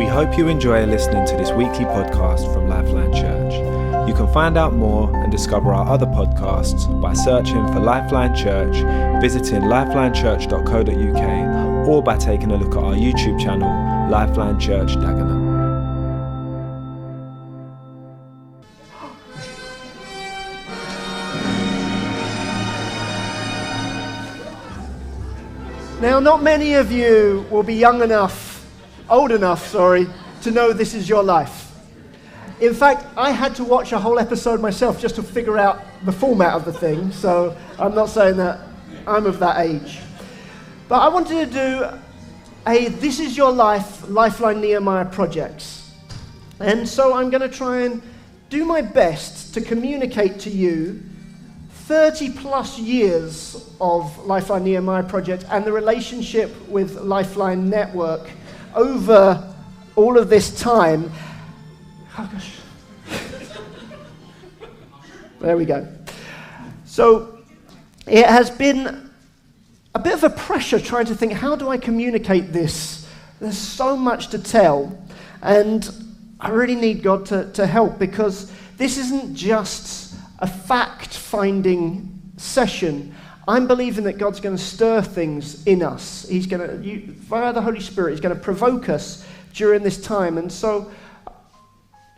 hope you enjoy listening to this weekly podcast from LifeLine Church. You can find out more and discover our other podcasts by searching for LifeLine Church, visiting lifelinechurch.co.uk, or by taking a look at our YouTube channel, LifeLine Church Dagenham. Now, not many of you will be old enough, to know this is your life. In fact, I had to watch a whole episode myself just to figure out the format of the thing, so I'm not saying that I'm of that age. But I wanted to do a This Is Your Life, Lifeline Nehemiah Projects. And so I'm going to try and do my best to communicate to you 30 plus years of Lifeline Nehemiah Project and the relationship with Lifeline Network over all of this time. Oh gosh. There we go. So it has been a bit of a pressure trying to think, how do I communicate this? There's so much to tell, and I really need God to help, because this isn't just a fact-finding session. I'm believing that God's going to stir things in us. He's going to, via the Holy Spirit, He's going to provoke us during this time. And so,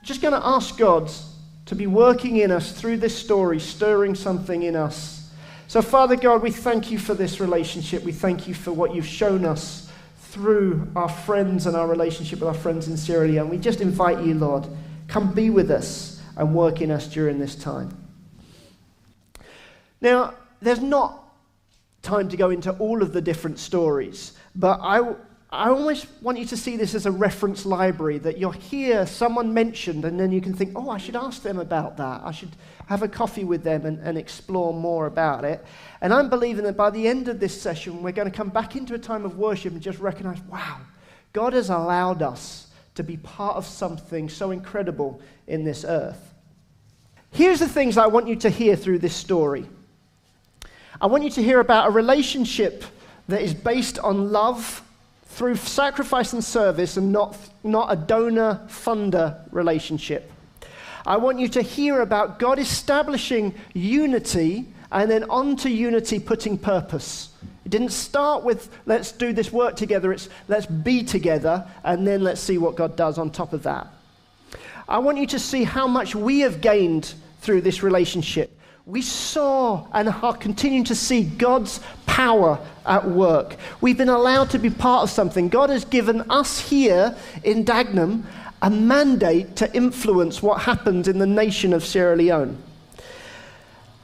just going to ask God to be working in us through this story, stirring something in us. So, Father God, we thank you for this relationship. We thank you for what you've shown us through our friends and our relationship with our friends in Sierra Leone. We just invite you, Lord, come be with us and work in us during this time. Now, there's not time to go into all of the different stories, but I almost want you to see this as a reference library, that you'll hear someone mentioned and then you can think, oh, I should ask them about that. I should have a coffee with them and explore more about it. And I'm believing that by the end of this session, we're going to come back into a time of worship and just recognize, wow, God has allowed us to be part of something so incredible in this earth. Here's the things I want you to hear through this story. I want you to hear about a relationship that is based on love through sacrifice and service, and not a donor-funder relationship. I want you to hear about God establishing unity, and then onto unity putting purpose. It didn't start with, let's do this work together. It's, let's be together, and then let's see what God does on top of that. I want you to see how much we have gained through this relationship. We saw and are continuing to see God's power at work. We've been allowed to be part of something. God has given us here in Dagenham a mandate to influence what happens in the nation of Sierra Leone.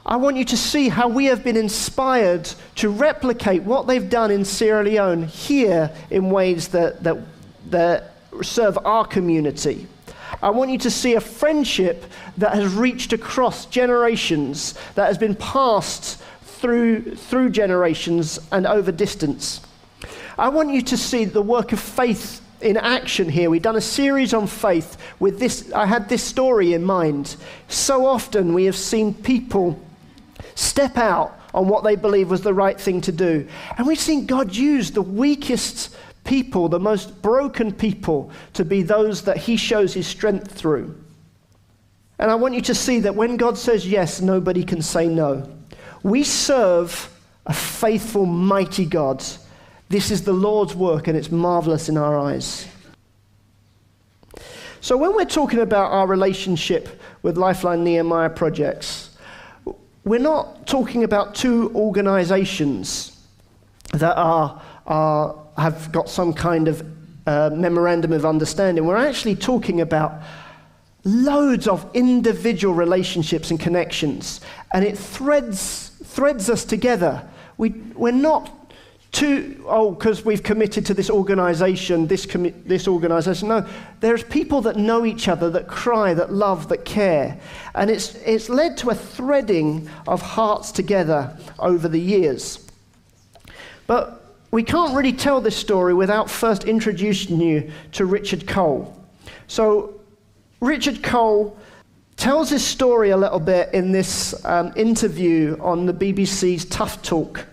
I want you to see how we have been inspired to replicate what they've done in Sierra Leone here in ways that serve our community. I want you to see a friendship that has reached across generations, that has been passed through generations and over distance. I want you to see the work of faith in action here. We've done a series on faith with this. I had this story in mind. So often we have seen people step out on what they believe was the right thing to do. And we've seen God use the weakest people, the most broken people, to be those that he shows his strength through. And I want you to see that when God says yes, nobody can say no. We serve a faithful, mighty God. This is the Lord's work, and it's marvelous in our eyes. So when we're talking about our relationship with Lifeline Nehemiah Projects, we're not talking about two organizations that have got some kind of memorandum of understanding. We're actually talking about loads of individual relationships and connections, and it threads us together. We're not because we've committed to this organization, this organization. No, there's people that know each other, that cry, that love, that care, and it's led to a threading of hearts together over the years. But we can't really tell this story without first introducing you to Richard Cole. So Richard Cole tells his story a little bit in this interview on the BBC's Tough Talk.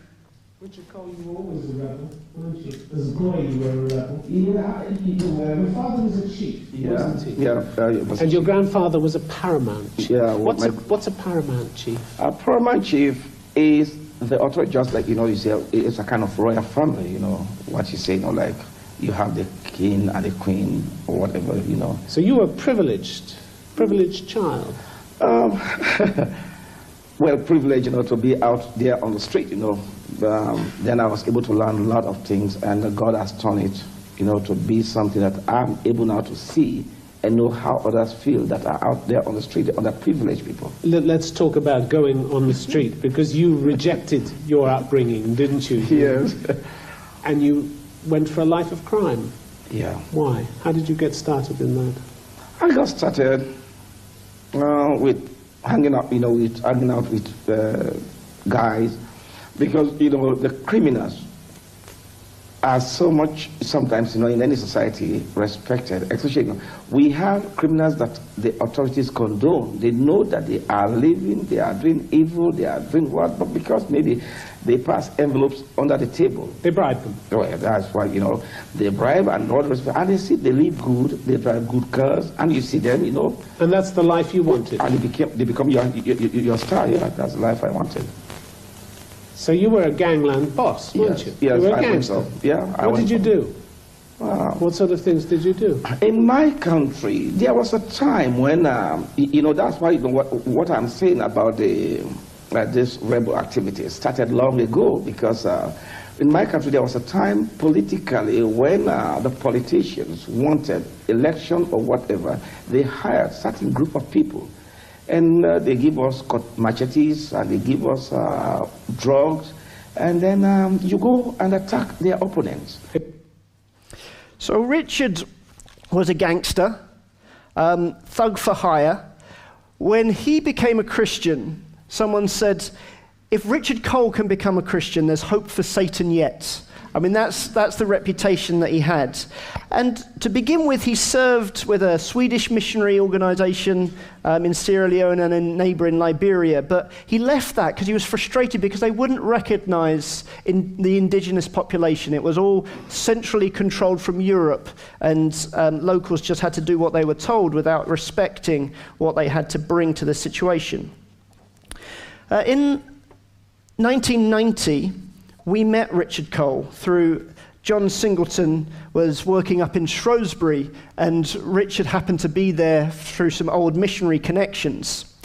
Richard Cole, you were always a rebel, weren't you? As a boy, you were a rebel. Yeah, you were. Your father was a chief, wasn't he? Yeah. And your grandfather was a paramount chief. Yeah. What's a paramount chief? A paramount chief is the authority, just like, you say, it's a kind of royal family, what you say, like you have the king and the queen or whatever, So you were a privileged child. Well, privileged, to be out there on the street, then I was able to learn a lot of things, and God has turned it, to be something that I'm able now to see and know how others feel that are out there on the street, the underprivileged people. Let's talk about going on the street, because you rejected your upbringing, didn't you? Yes. And you went for a life of crime. Yeah. Why? How did you get started in that? I got started with hanging out with guys, because the criminals are so much sometimes in any society respected. Especially we have criminals that the authorities condone. They know that they are living, they are doing evil, they are doing what, but because maybe they pass envelopes under the table. They bribe them. Well, that's why they bribe and all the rest. And they see they live good, they drive good cars, and you see them, And that's the life you wanted. And they become your star. Yeah, that's the life I wanted. So you were a gangland boss, weren't you? Yes, you were a I went gangster. so. Yeah. What did you do? Wow. What sort of things did you do? In my country, there was a time when, that's why what I'm saying about this rebel activity started long ago, because in my country there was a time politically when the politicians wanted election or whatever, they hired certain group of people. And they give us machetes, and they give us drugs, and then you go and attack their opponents. So Richard was a gangster, thug for hire. When he became a Christian, someone said, if Richard Cole can become a Christian, there's hope for Satan yet. I mean, that's the reputation that he had. And to begin with, he served with a Swedish missionary organization in Sierra Leone and in neighboring Liberia. But he left that because he was frustrated because they wouldn't recognize the indigenous population. It was all centrally controlled from Europe, and locals just had to do what they were told without respecting what they had to bring to the situation. In 1990, we met Richard Cole through John Singleton was working up in Shrewsbury, and Richard happened to be there through some old missionary connections.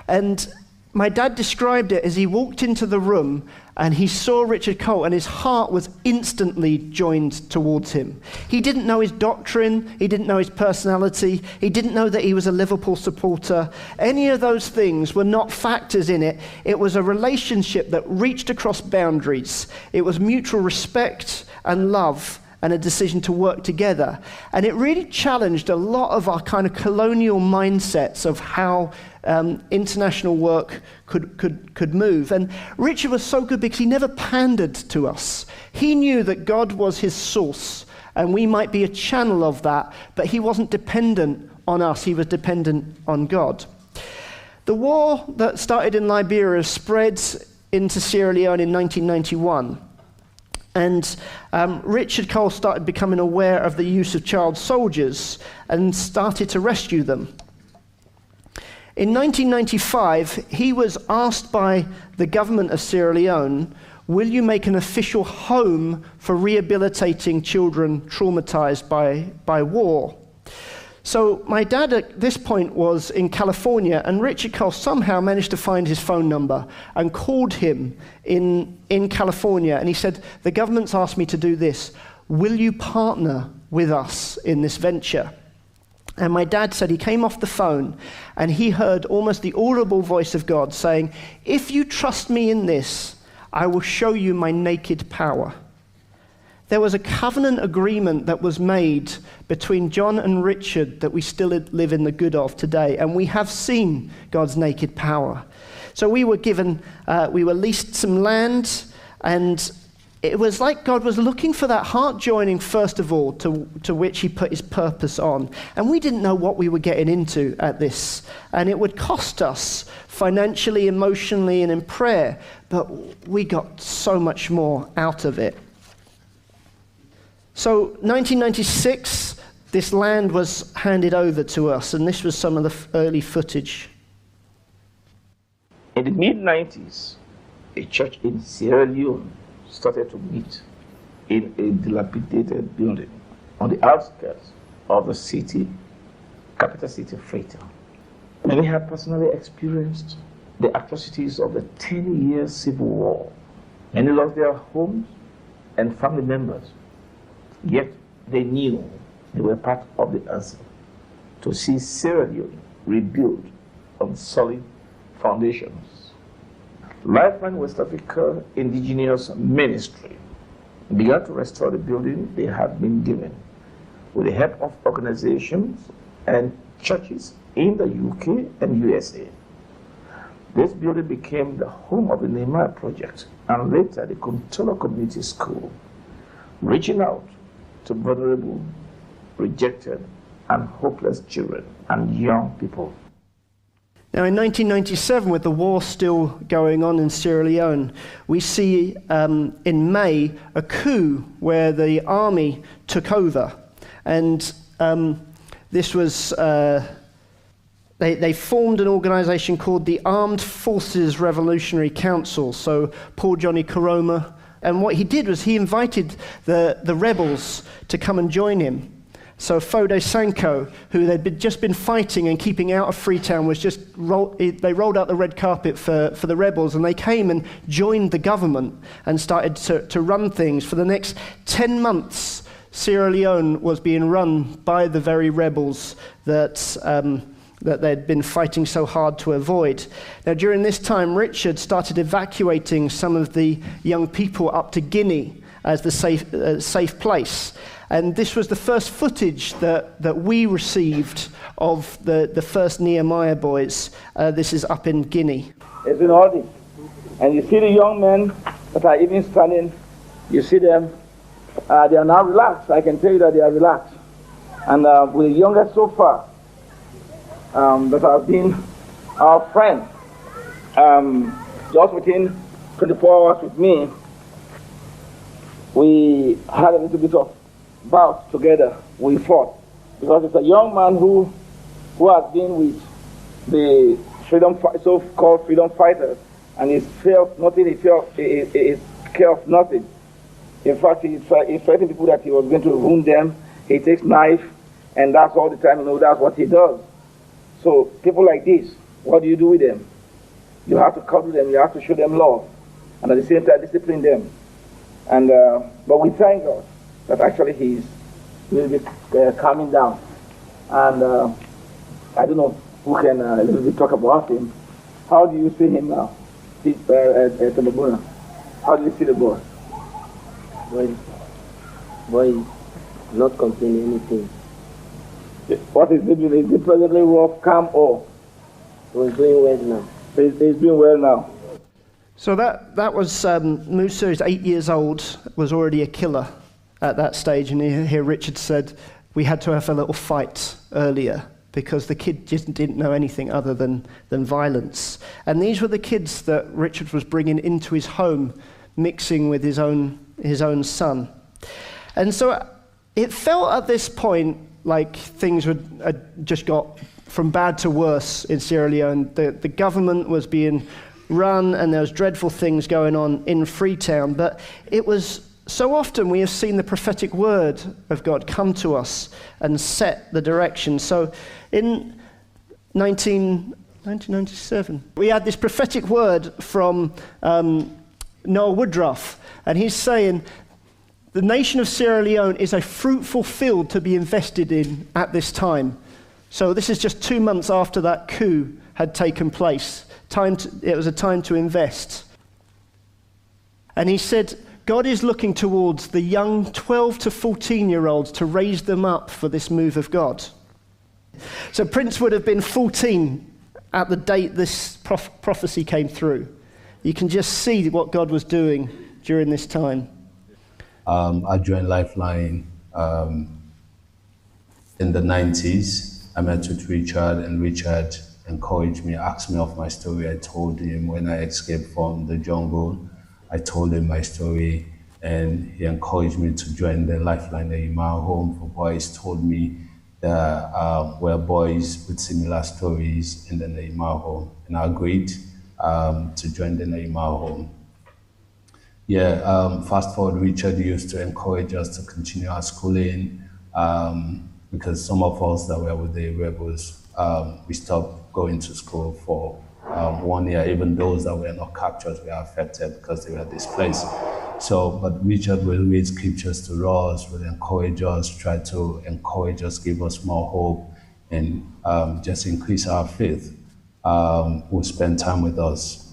And my dad described it as he walked into the room and he saw Richard Cole, and his heart was instantly joined towards him. He didn't know his doctrine, he didn't know his personality, he didn't know that he was a Liverpool supporter. Any of those things were not factors in it. It was a relationship that reached across boundaries. It was mutual respect and love, and a decision to work together. And it really challenged a lot of our kind of colonial mindsets of how international work could move. And Richard was so good because he never pandered to us. He knew that God was his source, and we might be a channel of that, but he wasn't dependent on us, he was dependent on God. The war that started in Liberia spread into Sierra Leone in 1991. And Richard Cole started becoming aware of the use of child soldiers and started to rescue them. In 1995, he was asked by the government of Sierra Leone, will you make an official home for rehabilitating children traumatized by war? So my dad at this point was in California, and Richard Cole somehow managed to find his phone number and called him in California. And he said, the government's asked me to do this. Will you partner with us in this venture? And my dad said he came off the phone and he heard almost the audible voice of God saying, if you trust me in this, I will show you my naked power. There was a covenant agreement that was made between John and Richard that we still live in the good of today, and we have seen God's naked power. So we were given, we were leased some land, and it was like God was looking for that heart joining, first of all, to which he put his purpose on. And we didn't know what we were getting into at this. And it would cost us financially, emotionally, and in prayer. But we got so much more out of it. So 1996, this land was handed over to us. And this was some of the early footage. In the mid-90s, a church in Sierra Leone started to meet in a dilapidated building on the outskirts of the city, capital city, Freetown. Many had personally experienced the atrocities of the 10-year civil war. Many lost their homes and family members, yet they knew they were part of the answer to see Sierra Leone rebuilt on solid foundations. Lifeline West Africa Indigenous Ministry began to restore the building they had been given with the help of organizations and churches in the UK and USA. This building became the home of the Nehemiah Projects and later the Contola Community School, reaching out to vulnerable, rejected, and hopeless children and young people. Now, in 1997, with the war still going on in Sierra Leone, we see in May a coup where the army took over. And this was, they formed an organization called the Armed Forces Revolutionary Council. So Paul Johnny Koroma. And what he did was he invited the rebels to come and join him. So Fode Sanko, who they'd just been fighting and keeping out of Freetown, was they rolled out the red carpet for the rebels, and they came and joined the government and started to run things. For the next 10 months, Sierra Leone was being run by the very rebels that they'd been fighting so hard to avoid. Now, during this time, Richard started evacuating some of the young people up to Guinea as the safe place. And this was the first footage that we received of the first Nehemiah boys. This is up in Guinea. It's been all this. And you see the young men that are even standing, you see them, they are now relaxed. I can tell you that they are relaxed. And with the youngest so far, that have been our friend, just within 24 hours with me, we had a little bit of bout together. We fought because it's a young man who has been with the so-called freedom fighters, and he felt nothing. He scared of nothing. In fact, he threatened people that he was going to wound them. He takes knife, and that's all the time. That's what he does. So people like this, what do you do with them? You have to cuddle them. You have to show them love, and at the same time discipline them. And but we thank God that actually he's a little bit calming down. And I don't know who can a little bit talk about him. How do you see him now, Tamabuna? How do you see the boy? Boy, not complaining anything. What is he doing? Is he presently rough, calm, or? He's doing well now. He's doing well now. So that was Musa is 8 years old, was already a killer at that stage, and here Richard said we had to have a little fight earlier because the kid just didn't know anything other than violence. And these were the kids that Richard was bringing into his home, mixing with his own son. And so it felt at this point like things had just got from bad to worse in Sierra Leone. The government was being run, and there was dreadful things going on in Freetown. But it was so often we have seen the prophetic word of God come to us and set the direction. So in 1997, we had this prophetic word from Noah Woodruff, and he's saying, the nation of Sierra Leone is a fruitful field to be invested in at this time. So this is just 2 months after that coup had taken place. It was a time to invest. And he said, God is looking towards the young 12 to 14-year-olds to raise them up for this move of God. So Prince would have been 14 at the date this prophecy came through. You can just see what God was doing during this time. I joined Lifeline in the 90s. I met with Richard, and Richard encouraged me, asked me of my story. I told him when I escaped from the jungle. I told him my story, and he encouraged me to join the Lifeline Nehemiah Home for Boys. Told me there were boys with similar stories in the Nehemiah Home, and I agreed to join the Nehemiah Home. Fast forward, Richard used to encourage us to continue our schooling because some of us that were with the rebels, we stopped going to school for 1 year. Even those that were not captured were affected because they were displaced. But Richard will read scriptures to us, will encourage us, try to encourage us, give us more hope, and just increase our faith. Will spend time with us.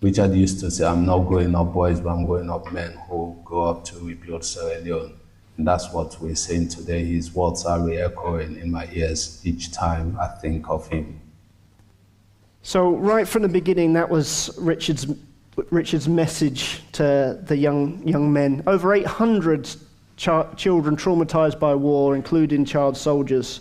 Richard used to say, I'm not growing up boys, but I'm growing up men who grow up to rebuild Sierra Leone. And that's what we're saying today. His words are re-echoing in my ears each time I think of him. So right from the beginning, that was Richard's message to the young men. Over 800 children traumatized by war, including child soldiers,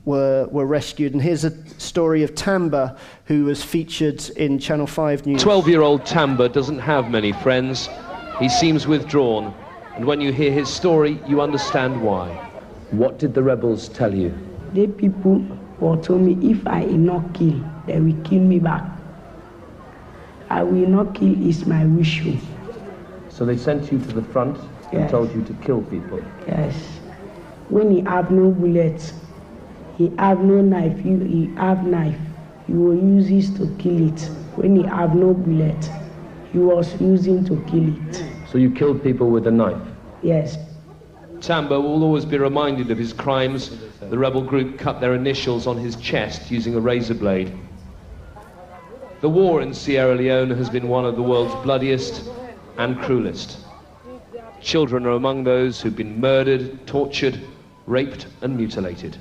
were rescued. And here's a story of Tamba, who was featured in Channel 5 News. 12-year-old Tamba doesn't have many friends. He seems withdrawn. And when you hear his story, you understand why. What did the rebels tell you? The people told me if I will not kill, they will kill me back. I will not kill is my wish. So they sent you to the front and told you to kill people? Yes. When he have no bullets, he have no knife, he have knife, he will use this to kill it. When he have no bullet, he was using to kill it. So you killed people with a knife? Yes. Tamba will always be reminded of his crimes. The rebel group cut their initials on his chest using a razor blade. The war in Sierra Leone has been one of the world's bloodiest and cruelest. Children are among those who've been murdered, tortured, raped and mutilated.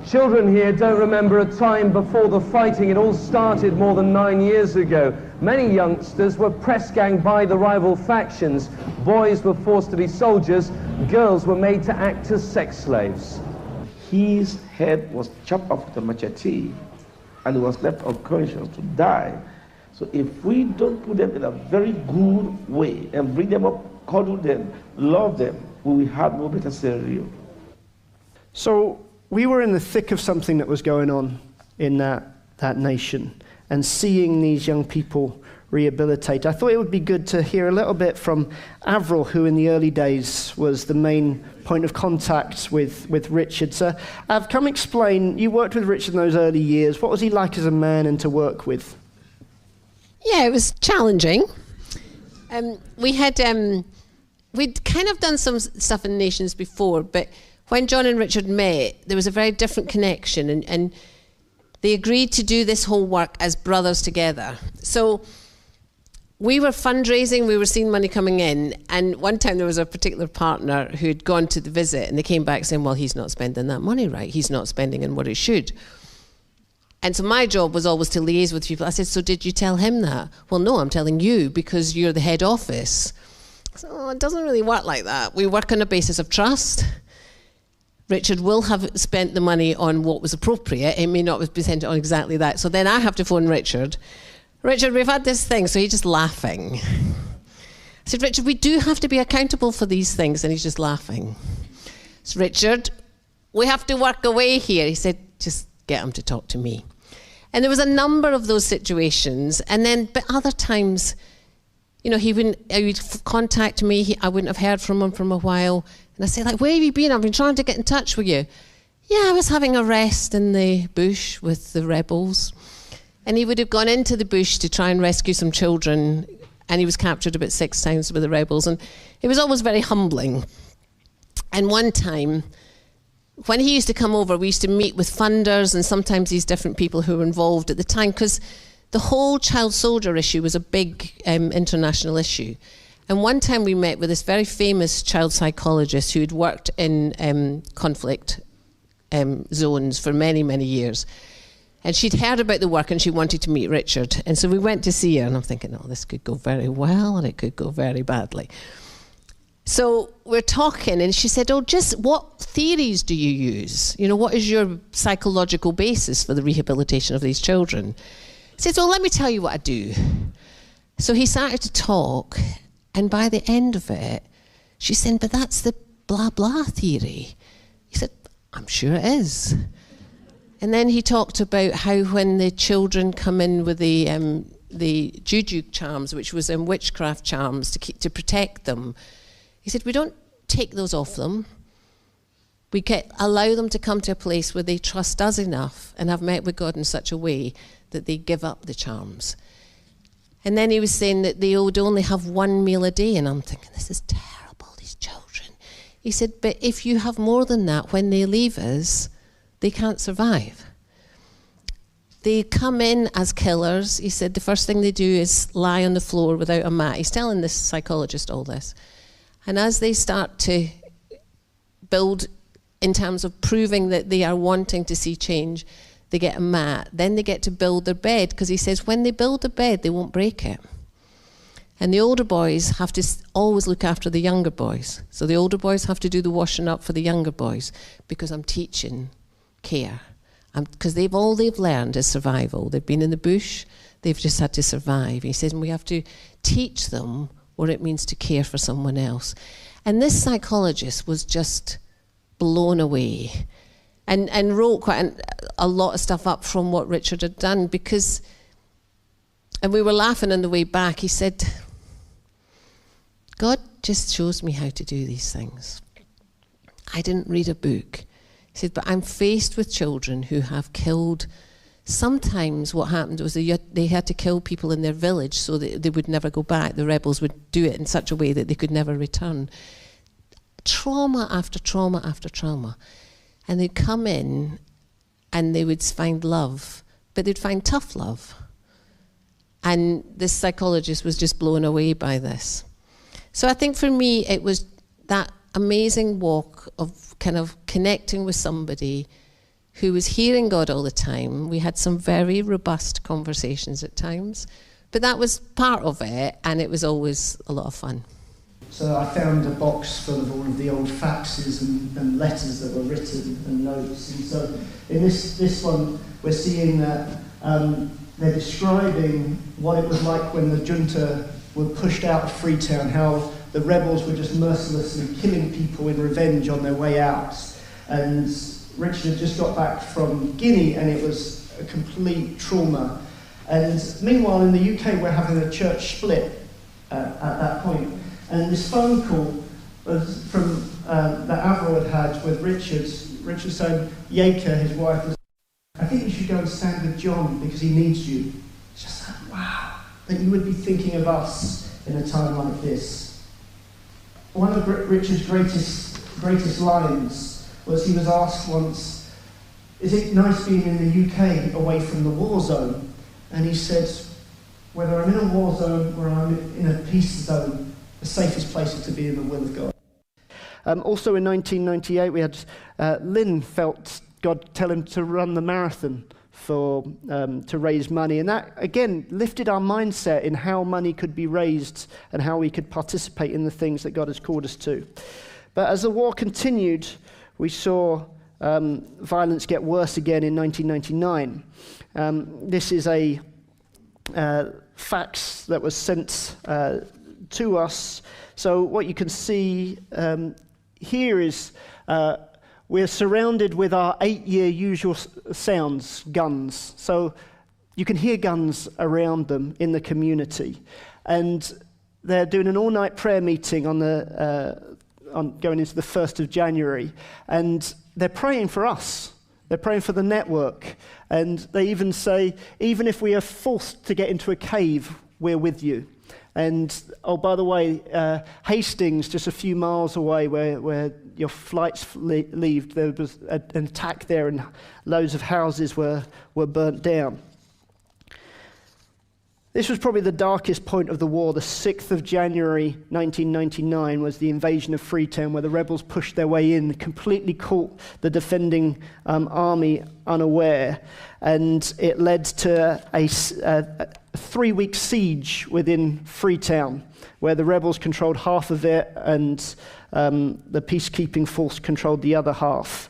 Children here don't remember a time before the fighting. It all started more than 9 years ago. Many youngsters were press ganged by the rival factions. Boys were forced to be soldiers. Girls were made to act as sex slaves. His head was chopped off with a machete, and he was left unconscious to die. So if we don't put them in a very good way and bring them up, cuddle them, love them, we will have no better scenario. So we were in the thick of something that was going on in that nation, and seeing these young people rehabilitate. I thought it would be good to hear a little bit from Avril, who in the early days was the main point of contact with Richard. So Av, come explain, you worked with Richard in those early years. What was he like as a man and to work with? Yeah, it was challenging. We'd kind of done some stuff in Nations before, but when John and Richard met, there was a very different connection, and they agreed to do this whole work as brothers together. So we were fundraising, we were seeing money coming in, and one time there was a particular partner who had gone to the visit, and they came back saying, well, he's not spending that money right, he's not spending in what he should. And so my job was always to liaise with people. I said, so did you tell him that? Well, no, I'm telling you because you're the head office. So it doesn't really work like that. We work on a basis of trust. Richard will have spent the money on what was appropriate. It may not be spent on exactly that. So then I have to phone Richard. Richard, we've had this thing. So he's just laughing. I said, Richard, we do have to be accountable for these things. And he's just laughing. So Richard, we have to work away here. He said, just get him to talk to me. And there was a number of those situations. And then, but other times, you know, he would contact me. I wouldn't have heard from him for a while. And I say, like, where have you been? I've been trying to get in touch with you. Yeah, I was having a rest in the bush with the rebels. And he would have gone into the bush to try and rescue some children. And he was captured about 6 times with the rebels. And it was always very humbling. And one time, when he used to come over, we used to meet with funders and sometimes these different people who were involved at the time, because the whole child soldier issue was a big international issue. And one time we met with this very famous child psychologist who had worked in conflict zones for many, many years. And she'd heard about the work and she wanted to meet Richard. And so we went to see her, and I'm thinking, oh, this could go very well and it could go very badly. So we're talking, and she said, oh, just what theories do you use? You know, what is your psychological basis for the rehabilitation of these children? He said, well, let me tell you what I do. So he started to talk, and by the end of it, she said, but that's the blah, blah theory. He said, I'm sure it is. And then he talked about how when the children come in with the juju charms, which was witchcraft charms to protect them, he said, we don't take those off them. We allow them to come to a place where they trust us enough and have met with God in such a way that they give up the charms. And then he was saying that they would only have one meal a day, and I'm thinking, this is terrible, these children. He said, but if you have more than that, when they leave us, they can't survive. They come in as killers. He said the first thing they do is lie on the floor without a mat. He's telling this psychologist all this. And as they start to build in terms of proving that they are wanting to see change, they get a mat. Then they get to build their bed, because he says when they build the bed, they won't break it. And the older boys have to always look after the younger boys. So the older boys have to do the washing up for the younger boys, because I'm teaching care. Because all they've learned is survival. They've been in the bush, they've just had to survive. He says, and we have to teach them what it means to care for someone else. And this psychologist was just blown away and wrote quite a lot of stuff up from what Richard had done, because, and we were laughing on the way back, he said, God just shows me how to do these things. I didn't read a book. He said, but I'm faced with children who have killed. Sometimes what happened was they had to kill people in their village so that they would never go back. The rebels would do it in such a way that they could never return. Trauma after trauma after trauma. And they'd come in and they would find love, but they'd find tough love. And this psychologist was just blown away by this. So I think for me, it was that amazing walk of kind of connecting with somebody who was hearing God all the time. We had some very robust conversations at times, but that was part of it, and it was always a lot of fun. So I found a box full of all of the old faxes and letters that were written and notes. And so in this one, we're seeing that they're describing what it was like when the junta were pushed out of Freetown, how the rebels were just mercilessly killing people in revenge on their way out. And Richard had just got back from Guinea, and it was a complete trauma. And meanwhile, in the UK, we're having a church split at that point. And this phone call was from that Avril had with Richard's son, Yaka, his wife, was, I think you should go and stand with John because he needs you. It's just like, wow, that you would be thinking of us in a time like this. One of Richard's greatest lines was he was asked once, is it nice being in the UK away from the war zone? And he said, whether I'm in a war zone or I'm in a peace zone, the safest place is to be in the will of God. Also in 1998, we had Lynn felt God tell him to run the marathon to raise money. And that, again, lifted our mindset in how money could be raised and how we could participate in the things that God has called us to. But as the war continued, we saw violence get worse again in 1999. This is a fax that was sent to us. So what you can see here is we're surrounded with our 8-year usual sounds, guns. So you can hear guns around them in the community. And they're doing an all-night prayer meeting on going into the 1st of January. And they're praying for us. They're praying for the network. And they even say, even if we are forced to get into a cave, we're with you. And, oh, by the way, Hastings, just a few miles away where your flights leave, there was an attack there and loads of houses were burnt down. This was probably the darkest point of the war. The 6th of January 1999 was the invasion of Freetown, where the rebels pushed their way in, completely caught the defending army unaware, and it led to a 3-week siege within Freetown, where the rebels controlled half of it and the peacekeeping force controlled the other half.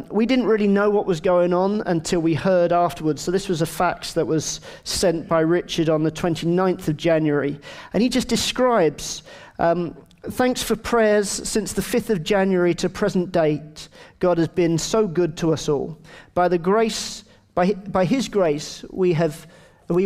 We didn't really know what was going on until we heard afterwards. So this was a fax that was sent by Richard on the 29th of January. And he just describes, thanks for prayers since the 5th of January to present date. God has been so good to us all. By his grace, we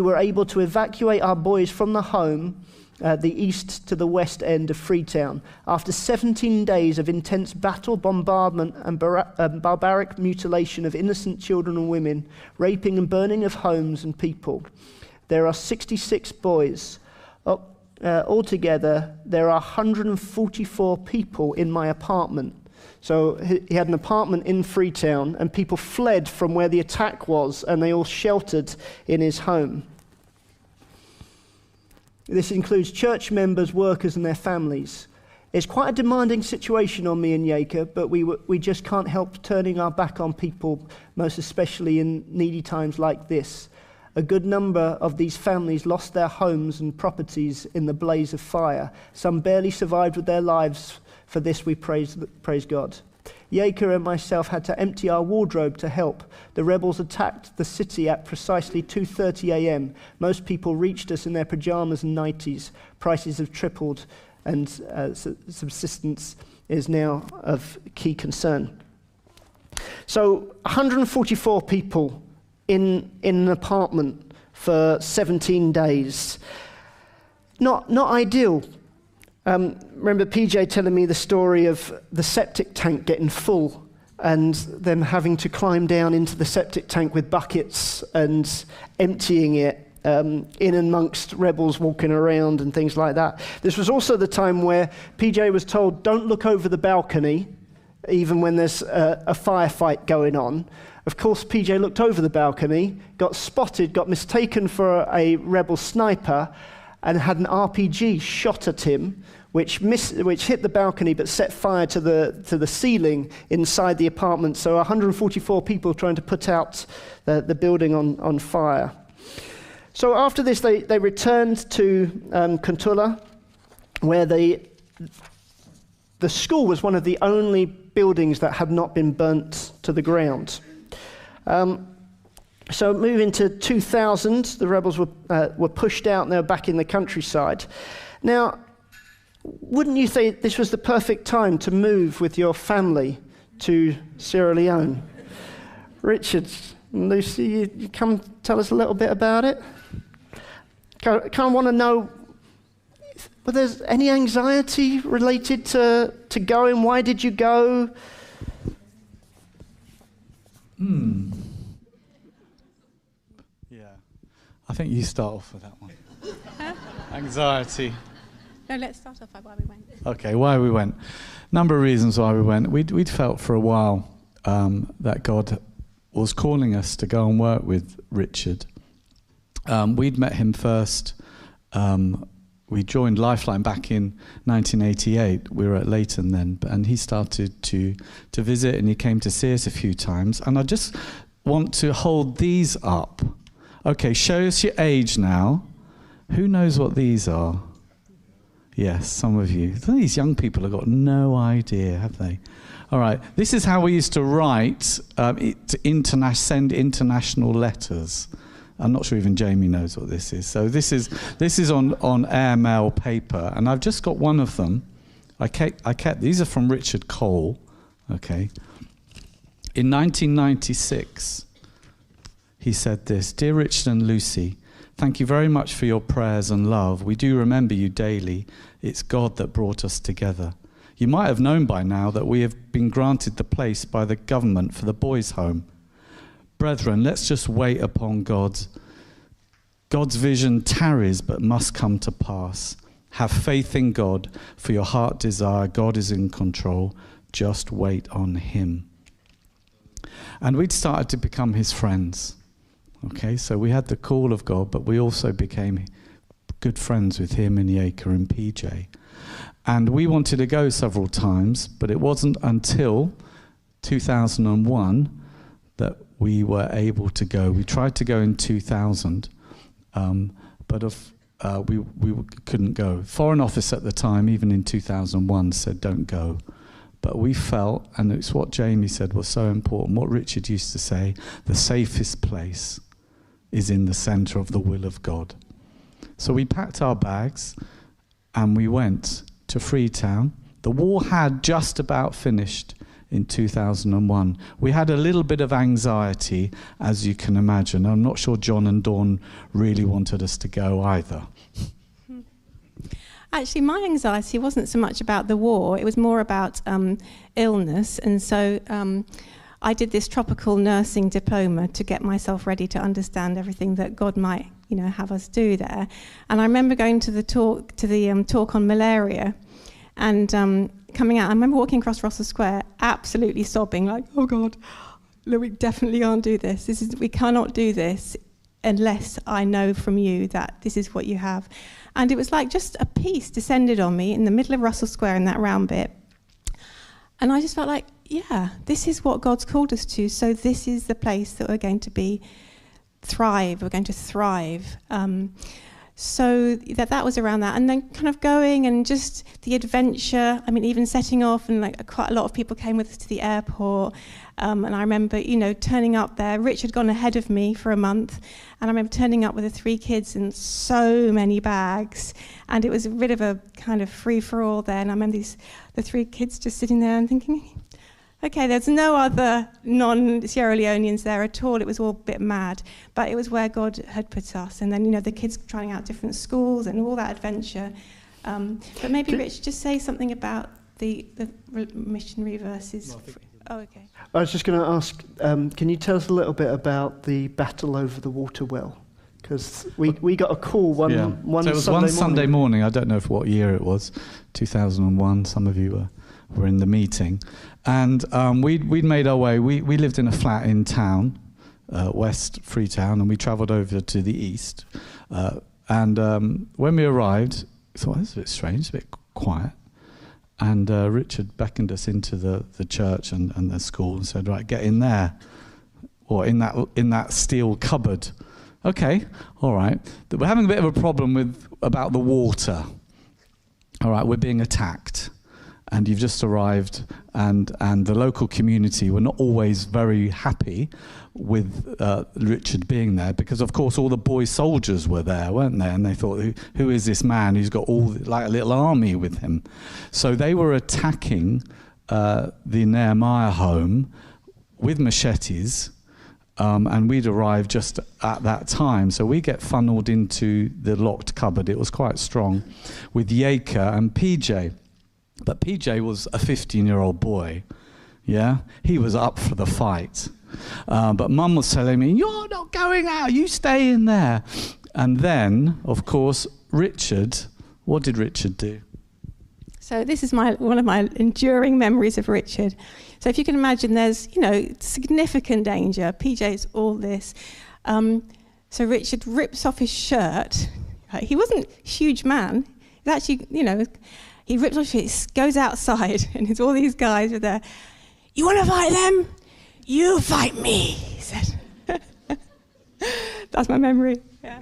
were able to evacuate our boys from the home, the east to the west end of Freetown, after 17 days of intense battle, bombardment, and barbaric mutilation of innocent children and women, raping and burning of homes and people. There are 66 boys. Altogether, there are 144 people in my apartment. So he had an apartment in Freetown, and people fled from where the attack was, and they all sheltered in his home. This includes church members, workers, and their families. It's quite a demanding situation on me and Jaker, but we just can't help turning our back on people, most especially in needy times like this. A good number of these families lost their homes and properties in the blaze of fire. Some barely survived with their lives. For this we praise God. Jaker and myself had to empty our wardrobe to help. The rebels attacked the city at precisely 2:30 a.m. Most people reached us in their pajamas and nighties. Prices have tripled, and subsistence is now of key concern. So 144 people in an apartment for 17 days. Not ideal. Remember PJ telling me the story of the septic tank getting full and them having to climb down into the septic tank with buckets and emptying it in amongst rebels walking around and things like that. This was also the time where PJ was told, don't look over the balcony, even when there's a firefight going on. Of course, PJ looked over the balcony, got spotted, got mistaken for a rebel sniper, and had an RPG shot at him, which hit the balcony but set fire to the ceiling inside the apartment. So 144 people trying to put out the building on fire. So after this, they returned to Kuntula, where the school was one of the only buildings that had not been burnt to the ground. So moving to 2000, the rebels were pushed out and they were back in the countryside. Now, wouldn't you say this was the perfect time to move with your family to Sierra Leone? Richard, Lucy, you come tell us a little bit about it? Kind of want to know, was there any anxiety related to going? Why did you go? Yeah, I think you start off with that one. Anxiety. No, let's start off by why we went. Okay, why we went. Number of reasons why we went. We'd felt for a while that God was calling us to go and work with Richard. We'd met him first. We joined Lifeline back in 1988. We were at Leighton then, and he started to visit, and he came to see us a few times. And I just want to hold these up. Okay, show us your age now. Who knows what these are? Yes, some of you. These young people have got no idea, have they? All right, this is how we used to write, send international letters. I'm not sure even Jamie knows what this is. So this is on AML paper, and I've just got one of them. I kept these are from Richard Cole. Okay. In 1996, he said this: "Dear Richard and Lucy, thank you very much for your prayers and love. We do remember you daily. It's God that brought us together. You might have known by now that we have been granted the place by the government for the boys' home. Brethren, let's just wait upon God. God's vision tarries but must come to pass. Have faith in God, for your heart desire. God is in control. Just wait on him." And we'd started to become his friends. Okay, so we had the call of God, but we also became good friends with him and Jaker and PJ. And we wanted to go several times, but it wasn't until 2001 that we were able to go. We tried to go in 2000, but we couldn't go. Foreign Office at the time, even in 2001, said don't go. But we felt, and it's what Jamie said was so important, what Richard used to say, the safest place is in the centre of the will of God. So we packed our bags and we went to Freetown. The war had just about finished in 2001. We had a little bit of anxiety, as you can imagine. I'm not sure John and Dawn really wanted us to go either. Actually, my anxiety wasn't so much about the war, it was more about illness. And so I did this tropical nursing diploma to get myself ready to understand everything that God might, have us do there. And I remember going to the talk on malaria, and coming out. I remember walking across Russell Square, absolutely sobbing, like, "Oh God, look, we definitely can't do this. We cannot do this unless I know from you that this is what you have." And it was like just a peace descended on me in the middle of Russell Square in that round bit. And I just felt like, yeah, this is what God's called us to. So this is the place that we're going to thrive. We're going to thrive. So that was around that. And then kind of going and just the adventure. I mean, even setting off, and like quite a lot of people came with us to the airport. And I remember, turning up there. Rich had gone ahead of me for a month. And I remember turning up with the 3 kids and so many bags. And it was a bit of a kind of free-for-all there. And I remember the 3 kids just sitting there and thinking, okay, there's no other non-Sierra Leoneans there at all. It was all a bit mad. But it was where God had put us. And then, the kids trying out different schools and all that adventure. But maybe, Rich, just say something about the missionary verses. Oh, okay. I was just going to ask, can you tell us a little bit about the battle over the water well? Because we got a call one so it was one Sunday morning. I don't know what year it was, 2001. Some of you were in the meeting. And we'd made our way. We lived in a flat in town, West Freetown, and we travelled over to the east. And when we arrived, I thought, this is a bit strange, it's a bit quiet. And Richard beckoned us into the church and the school and said, right, get in there, or in that steel cupboard. Okay, all right. We're having a bit of a problem about the water. All right, we're being attacked. And you've just arrived, and the local community were not always very happy with Richard being there, because of course all the boy soldiers were there, weren't they? And they thought, who is this man who's got like a little army with him? So they were attacking the Nehemiah home with machetes, and we'd arrived just at that time. So we get funneled into the locked cupboard. It was quite strong, with Yaka and PJ. But PJ was a 15-year-old boy, yeah? He was up for the fight. But Mum was telling me, you're not going out, you stay in there. And then, of course, Richard, what did Richard do? So this is one of my enduring memories of Richard. So if you can imagine, there's, significant danger. PJ's all this. So Richard rips off his shirt. He wasn't a huge man. He's actually, he rips off his shirt, goes outside, and there's all these guys with their, you want to fight them? You fight me, he said. That's my memory. Yeah.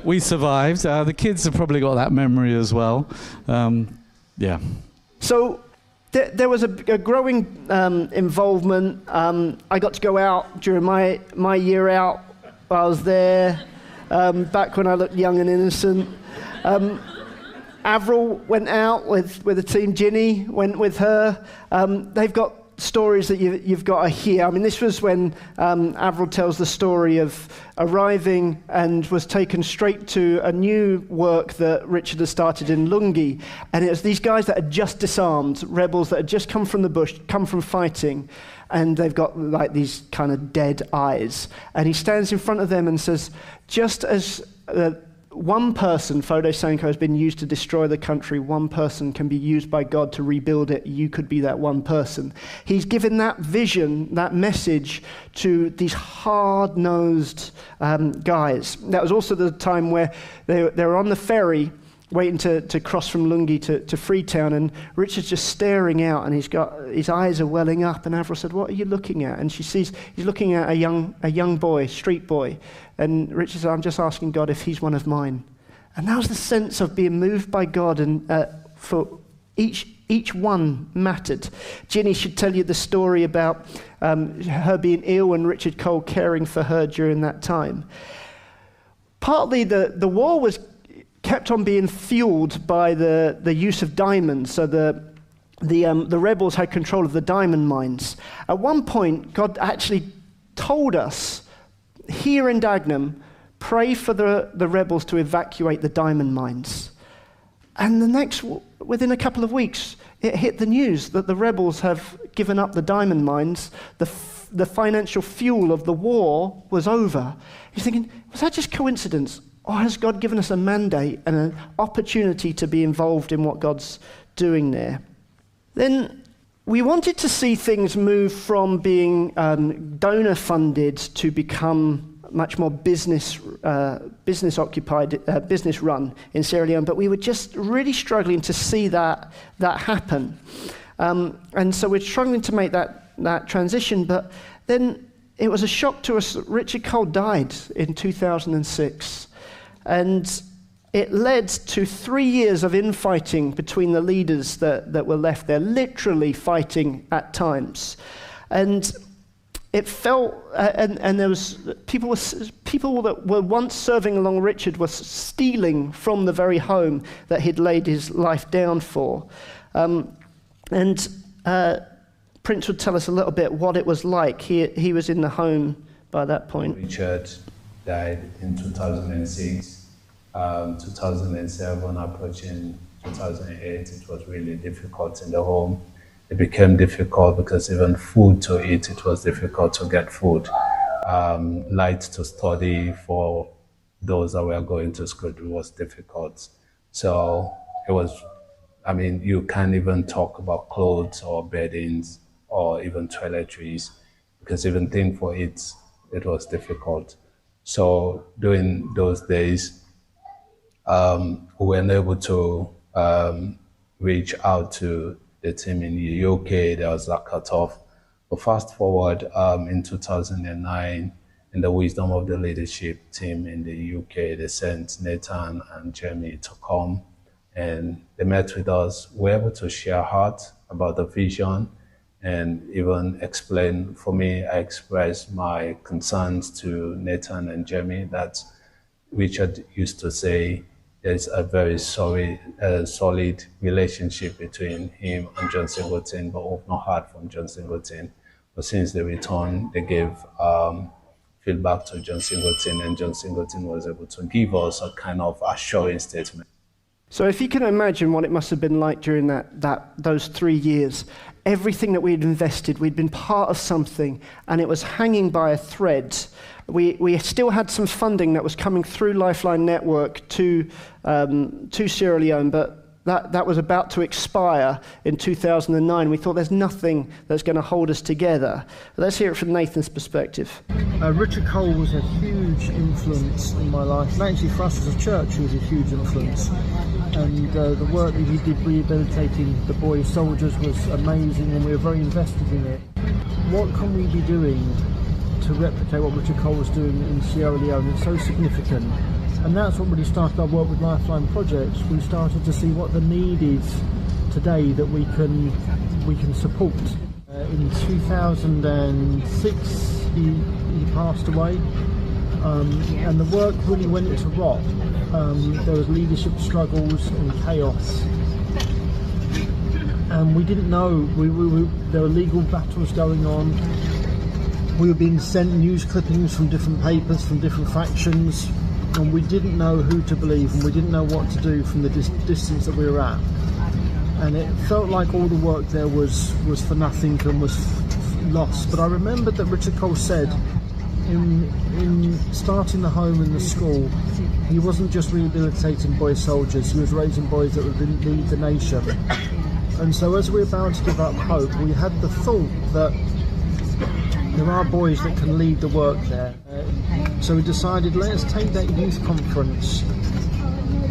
We survived. The kids have probably got that memory as well. Yeah. So there was a growing involvement. I got to go out during my year out. I was there back when I looked young and innocent. Avril went out with the team. Ginny went with her. They've got stories that you've got to hear. I mean, this was when Avril tells the story of arriving and was taken straight to a new work that Richard had started in Lungi. And it was these guys that had just disarmed, rebels that had just come from the bush, come from fighting, and they've got like these kind of dead eyes. And he stands in front of them and says, just as one person, Fodo Sanko, has been used to destroy the country, one person can be used by God to rebuild it. You could be that one person. He's given that vision, that message to these hard-nosed guys. That was also the time where they were on the ferry, waiting to cross from Lungi to Freetown, and Richard's just staring out, and his eyes are welling up. And Avril said, "What are you looking at?" And she sees he's looking at a young boy, street boy. And Richard said, "I'm just asking God if he's one of mine." And that was the sense of being moved by God, and for each one mattered. Ginny should tell you the story about her being ill and Richard Cole caring for her during that time. Partly the war was kept on being fueled by the use of diamonds. So the rebels had control of the diamond mines. At one point, God actually told us here in Dagenham, pray for the rebels to evacuate the diamond mines. And within a couple of weeks, it hit the news that the rebels have given up the diamond mines. The financial fuel of the war was over. He's thinking, was that just coincidence? Or has God given us a mandate and an opportunity to be involved in what God's doing there? Then we wanted to see things move from being donor-funded to become much more business-occupied, business-run in Sierra Leone, but we were just really struggling to see that happen. And so we're struggling to make that transition, but then it was a shock to us that Richard Cole died in 2006. And it led to 3 years of infighting between the leaders that were left there, literally fighting at times. And it felt, and there was people that were once serving along Richard were stealing from the very home that he'd laid his life down for. And Prince would tell us a little bit what it was like. He was in the home by that point. Richard died in 2006, 2007, approaching 2008. It was really difficult in the home. It became difficult because even food to eat, it was difficult to get food. Light to study for those that were going to school, it was difficult. So it was, you can't even talk about clothes or beddings or even toiletries, because even thing for it was difficult. So during those days, we weren't able to reach out to the team in the UK. There was that cutoff. But fast forward in 2009, in the wisdom of the leadership team in the UK, they sent Nathan and Jamie to come, and they met with us. We were able to share heart about the vision and even explain. For me, I expressed my concerns to Nathan and Jamie that Richard used to say there's a very solid relationship between him and John Singleton, but we've not heard from John Singleton. But since they returned, they gave feedback to John Singleton, and John Singleton was able to give us a kind of assuring statement. So if you can imagine what it must have been like during those 3 years, everything that we'd invested, we'd been part of something, and it was hanging by a thread. We still had some funding that was coming through Lifeline Network to Sierra Leone, but that was about to expire in 2009. We thought there's nothing that's going to hold us together. Let's hear it from Nathan's perspective. Richard Cole was a huge influence in my life, and actually for us as a church he was a huge influence. And the work that he did rehabilitating the boy soldiers was amazing, and we were very invested in it. What can we be doing to replicate what Richard Cole was doing in Sierra Leone? It's so significant. And that's what really started our work with Lifeline Projects. We started to see what the need is today that we can support. In 2006, he passed away, and the work really went into rot. There was leadership struggles and chaos, and we didn't know. There were legal battles going on. We were being sent news clippings from different papers, from different factions, and we didn't know who to believe, and we didn't know what to do from the distance that we were at. And it felt like all the work there was for nothing and was lost. But I remembered that Richard Cole said in starting the home and the school, he wasn't just rehabilitating boy soldiers, he was raising boys that would lead the nation. And so as we were about to give up hope, we had the thought that there are boys that can lead the work there. So we decided, let's take that youth conference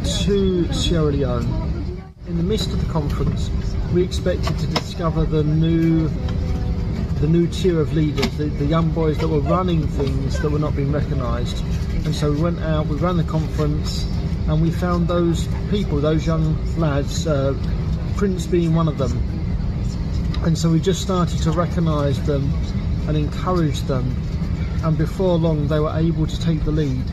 to Sierra Leone. In the midst of the conference, we expected to discover the new tier of leaders, the young boys that were running things that were not being recognised. And so we went out, we ran the conference, and we found those people, those young lads, Prince being one of them. And so we just started to recognise them and encourage them, and before long they were able to take the lead.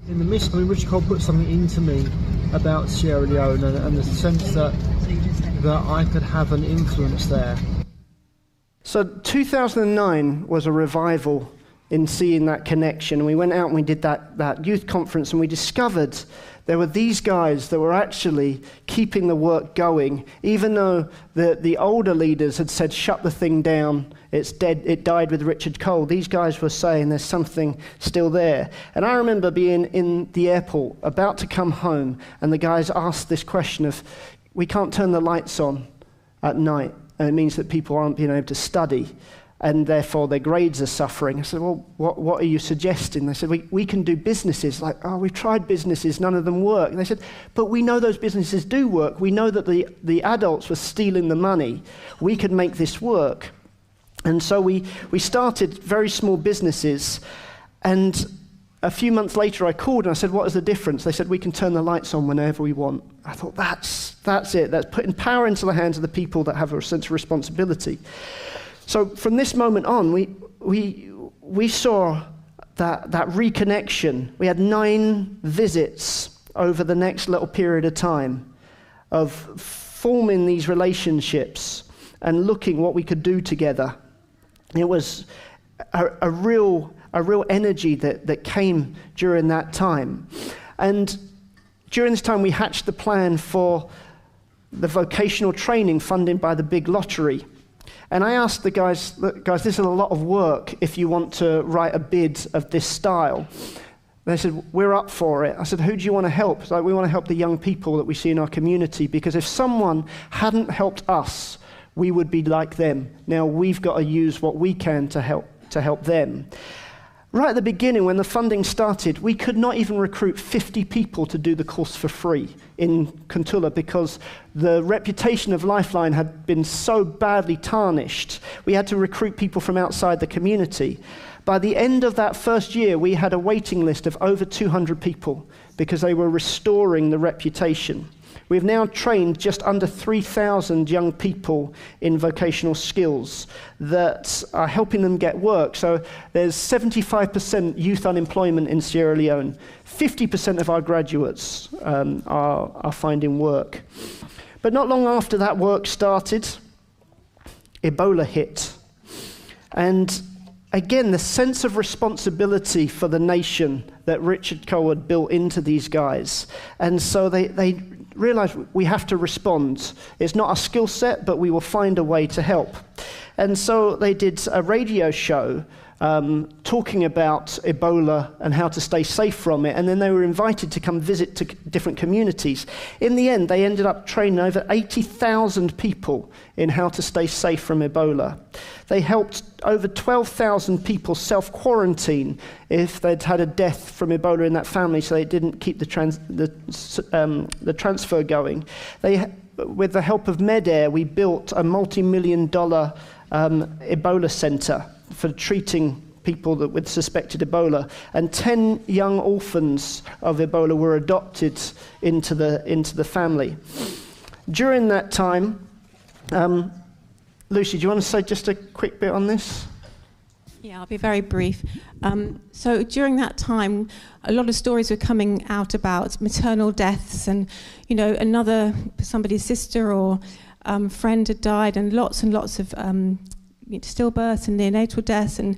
In the midst, Richard Cole put something into me about Sierra Leone and the sense that I could have an influence there. So 2009 was a revival in seeing that connection. We went out and we did that youth conference, and we discovered there were these guys that were actually keeping the work going, even though the older leaders had said, shut the thing down, it's dead, it died with Richard Cole. These guys were saying there's something still there. And I remember being in the airport, about to come home, and the guys asked this question of, we can't turn the lights on at night, and it means that people aren't being able to study, and therefore their grades are suffering. I said, well, what are you suggesting? They said, we can do businesses. Like, oh, we've tried businesses, none of them work. And they said, but we know those businesses do work. We know that the adults were stealing the money. We could make this work. And so we started very small businesses, and a few months later I called and I said, what is the difference? They said, we can turn the lights on whenever we want. I thought, that's it. That's putting power into the hands of the people that have a sense of responsibility. So from this moment on, we saw that reconnection. We had 9 visits over the next little period of time of forming these relationships and looking what we could do together. It was a real energy that came during that time. And during this time, we hatched the plan for the vocational training funded by the big lottery. And I asked the guys, look, guys, this is a lot of work if you want to write a bid of this style. They said, we're up for it. I said, who do you want to help? It's like, we want to help the young people that we see in our community, because if someone hadn't helped us, we would be like them. Now we've got to use what we can to help them. Right at the beginning, when the funding started, we could not even recruit 50 people to do the course for free in Kuntula because the reputation of Lifeline had been so badly tarnished. We had to recruit people from outside the community. By the end of that first year, we had a waiting list of over 200 people because they were restoring the reputation. We've now trained just under 3,000 young people in vocational skills that are helping them get work. So there's 75% youth unemployment in Sierra Leone. 50% of our graduates are finding work. But not long after that work started, Ebola hit. And again, the sense of responsibility for the nation that Richard Cole had built into these guys. And so they realized we have to respond. It's not our skill set, but we will find a way to help. And so they did a radio show talking about Ebola and how to stay safe from it, and then they were invited to come visit to different communities. In the end, they ended up training over 80,000 people in how to stay safe from Ebola. They helped over 12,000 people self-quarantine if they'd had a death from Ebola in that family, so they didn't keep the transfer going. With the help of MedAir, we built a multi-million-dollar Ebola center for treating people with suspected Ebola, and 10 young orphans of Ebola were adopted into the family. During that time, Lucy, do you want to say just a quick bit on this? Yeah, I'll be very brief. So during that time, a lot of stories were coming out about maternal deaths, and somebody's sister or friend had died, and lots of stillbirths and neonatal deaths. And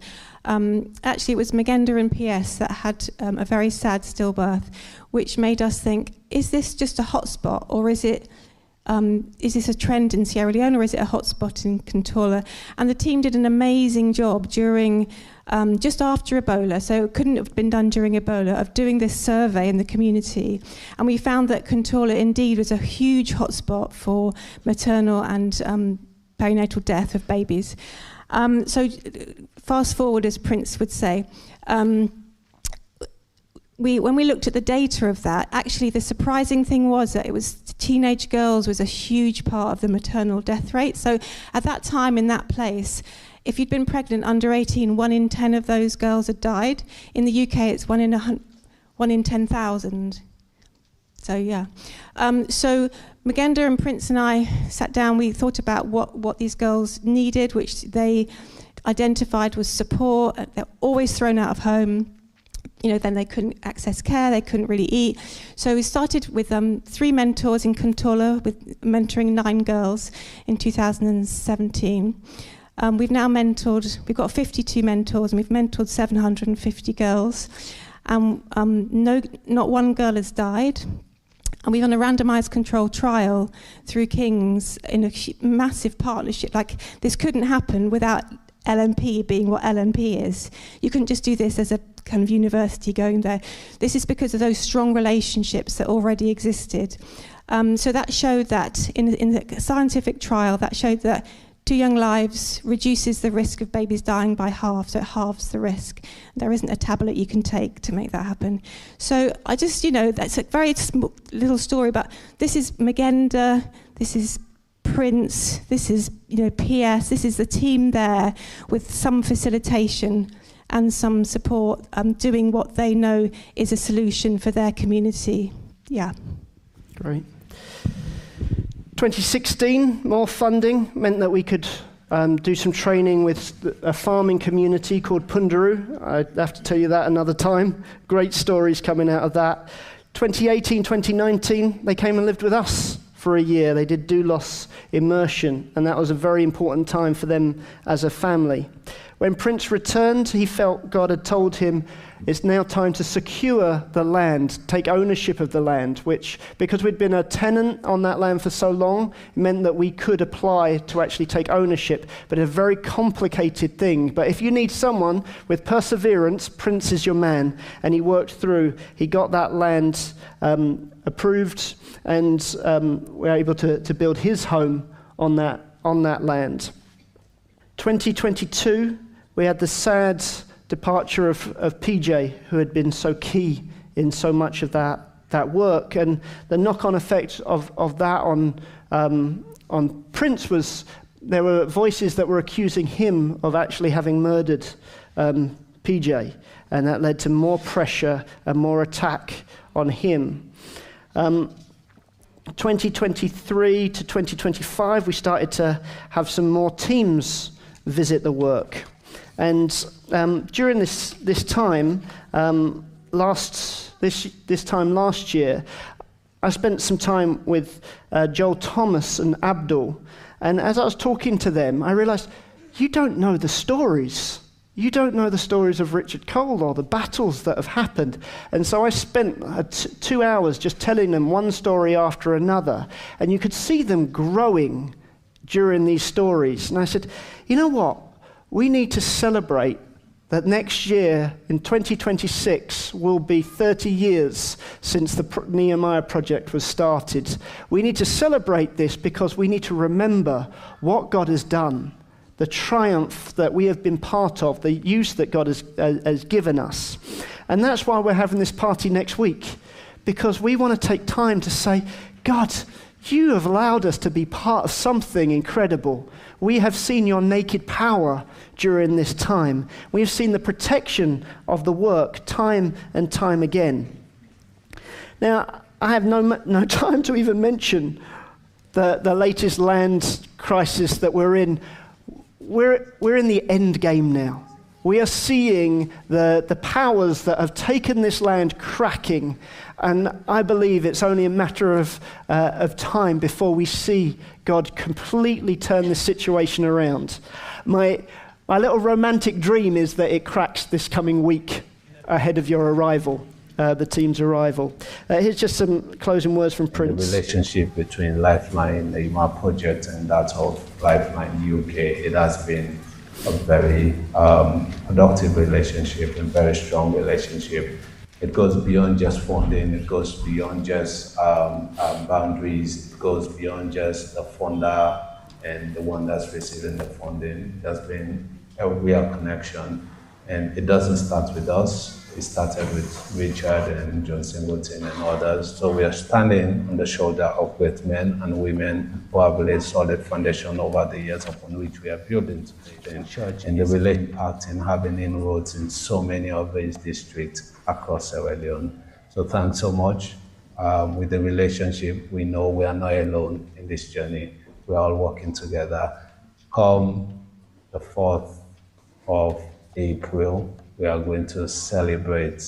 actually, it was Magenda and PS that had a very sad stillbirth, which made us think: is this just a hotspot, or is this a trend in Sierra Leone, or is it a hotspot in Kuntula? And the team did an amazing job during, just after Ebola, so it couldn't have been done during Ebola, of doing this survey in the community. And we found that Kuntula indeed was a huge hotspot for maternal and perinatal death of babies. So fast forward, as Prince would say, when we looked at the data of that, actually the surprising thing was that it was teenage girls was a huge part of the maternal death rate. So at that time in that place, if you'd been pregnant under 18, 1 in 10 of those girls had died. In the UK, it's 1 in 10,000. So yeah. So Magenda and Prince and I sat down, we thought about what these girls needed, which they identified was support. They're always thrown out of home. Then they couldn't access care, they couldn't really eat. So we started with 3 mentors in Kantola, with mentoring 9 girls in 2017. We've got 52 mentors, and we've mentored 750 girls. Not one girl has died. And we've done a randomized control trial through King's in a massive partnership. Like, this couldn't happen without LNP being what LNP is. You couldn't just do this as a kind of university going there. This is because of those strong relationships that already existed. So that showed that in the scientific trial, that showed that 2 young lives reduces the risk of babies dying by half, so it halves the risk. There isn't a tablet you can take to make that happen. So I just, that's a very little story, but this is Magenda, this is Prince, this is, PS, this is the team there with some facilitation and some support, doing what they know is a solution for their community. Yeah. Great. 2016, more funding meant that we could do some training with a farming community called Pundaru. I'd have to tell you that another time. Great stories coming out of that. 2018, 2019, they came and lived with us for a year. They did doulos immersion, and that was a very important time for them as a family. When Prince returned, he felt God had told him it's now time to secure the land, take ownership of the land, which, because we'd been a tenant on that land for so long, it meant that we could apply to actually take ownership, but a very complicated thing. But if you need someone with perseverance, Prince is your man, and he worked through, he got that land approved, and we were able to build his home on that land. 2022, we had the sad departure of PJ, who had been so key in so much of that work, and the knock-on effect of that on Prince was there were voices that were accusing him of actually having murdered PJ, and that led to more pressure and more attack on him. 2023 to 2025, we started to have some more teams visit the work. And during this time last year, I spent some time with Joel Thomas and Abdul. And as I was talking to them, I realized, you don't know the stories. You don't know the stories of Richard Cole or the battles that have happened. And so I spent 2 hours just telling them one story after another. And you could see them growing during these stories. And I said, you know what? We need to celebrate that next year, in 2026, will be 30 years since the Nehemiah Project was started. We need to celebrate this because we need to remember what God has done, the triumph that we have been part of, the use that God has given us. And that's why we're having this party next week, because we want to take time to say, God, you have allowed us to be part of something incredible. We have seen your naked power during this time. We have seen the protection of the work time and time again. Now, I have no time to even mention the latest land crisis that we're in. We're in the end game now. We are seeing the powers that have taken this land cracking, and I believe it's only a matter of time before we see God completely turn this situation around. My little romantic dream is that it cracks this coming week ahead of your arrival, the team's arrival. Here's just some closing words from Prince. The relationship between Lifeline Nehemiah Projects and that of Lifeline UK, it has been a very productive relationship and very strong relationship. It goes beyond just funding, it goes beyond just boundaries, it goes beyond just the funder and the one that's receiving the funding. There's been a real connection And it doesn't start with us. It started with Richard and John Singleton and others. So we are standing on the shoulder of great men and women who have laid solid foundation over the years upon which we are building today. And they will impact in having inroads in so many of these districts across Sierra Leone. So thanks so much. With the relationship, we know we are not alone in this journey. We are all working together. Come the 4th of April, we are going to celebrate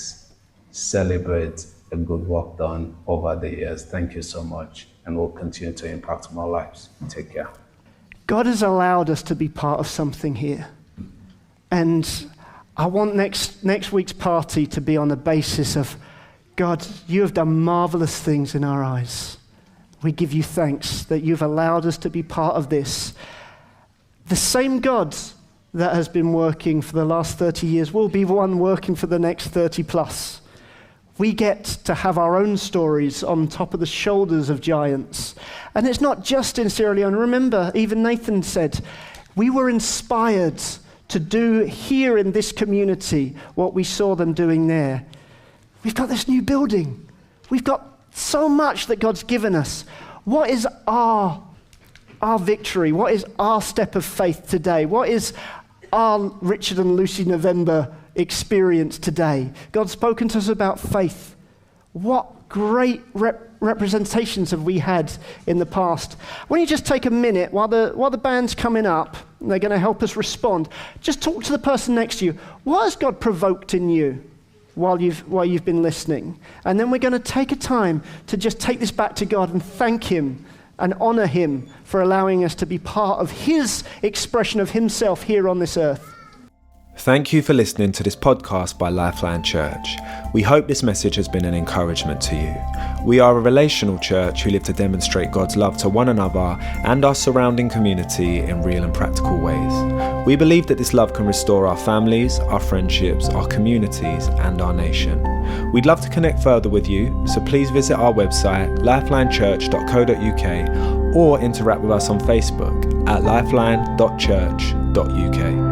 a good work done over the years. Thank you so much, and we'll continue to impact more lives. Take care. God has allowed us to be part of something here. And I want next week's party to be on the basis of, God, you have done marvelous things in our eyes. We give you thanks that you've allowed us to be part of this. The same God that has been working for the last 30 years will be one working for the next 30 plus. We get to have our own stories on top of the shoulders of giants. And it's not just in Sierra Leone. Remember, even Nathan said, we were inspired to do here in this community what we saw them doing there. We've got this new building. We've got so much that God's given us. What is our victory? What is our step of faith today? What is our Richard and Lucy November experience today? God's spoken to us about faith. What great representations have we had in the past? Why don't you just take a minute while the band's coming up, and they're going to help us respond. Just talk to the person next to you. What has God provoked in you while you've been listening? And then we're going to take a time to just take this back to God and thank him and honor him for allowing us to be part of his expression of himself here on this earth. Thank you for listening to this podcast by LifeLine Church. We hope this message has been an encouragement to you. We are a relational church who live to demonstrate God's love to one another and our surrounding community in real and practical ways. We believe that this love can restore our families, our friendships, our communities, and our nation. We'd love to connect further with you, so please visit our website, lifelinechurch.co.uk, or interact with us on Facebook at lifeline.church.uk.